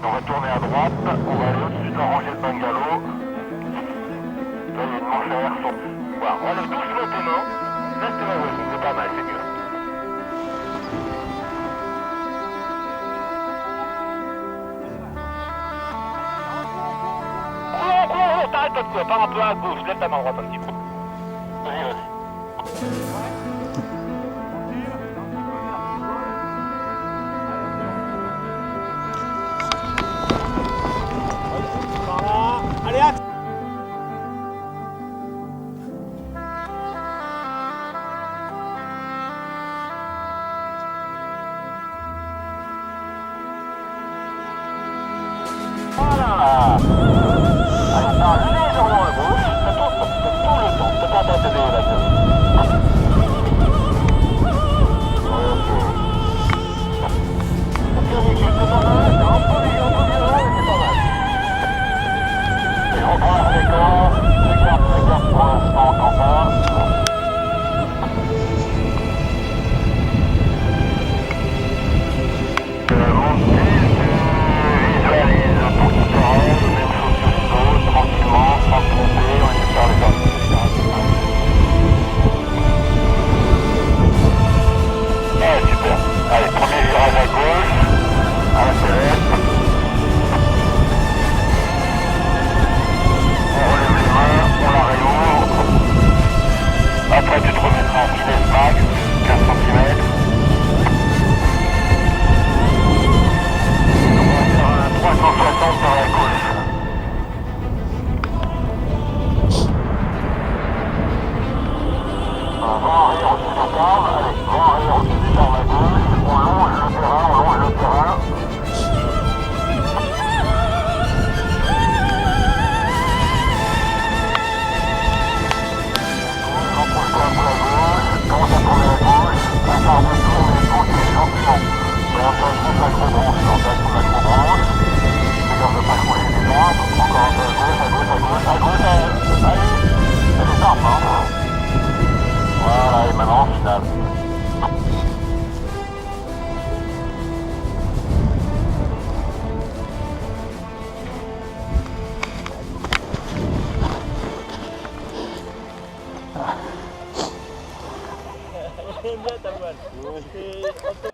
On va tourner à droite, on va aller au-dessus de la rangée de bungalows. Là, il y a une manchère. Voilà, on enlève doucement tes mains. Reste là, ouais, c'est pas mal, c'est mieux. Cours, t'arrêtes pas de courir, pars un peu à gauche, lève ta main droite un petit peu. Vas-y, vas-y. Allez, axe. Voilà. Allez, pars légèrement à gauche, ça tourne tout le temps, c'est pas t'aider là-dedans. Ok, c'est pas mal, c'est un peu bien, c'est pas mal. Et on prend la fréquence, regarde pour l'instant qu'en bas. Mon style, tu visualises pour tout pareil, même chose sur les autres, tranquillement, sans se tromper, on essaie de faire les parties. Ah, super. Allez, premier virage à gauche, à la serrette. On relève les mains, on la réouvre. Après, tu te remettras en finesse max, 15 cm. On va faire un 360 par la gauche. Vent arrière au-dessus des caves. Allez, vent arrière au-dessus des caves à gauche. On longe le terrain, on longe le terrain. Rapproche-toi un peu à gauche, commence à tourner à gauche, à part de tourner tranquille, gentiment. Et on tient sous l'acrobranche, on tient sous l'acrobranche. Regarde de pas couler les arbres, encore un peu à gauche, à gauche, à gauche, à gauche, allez, c'est les arbres, hein. Voilà, et maintenant, en finale. J'aime bien ta voile.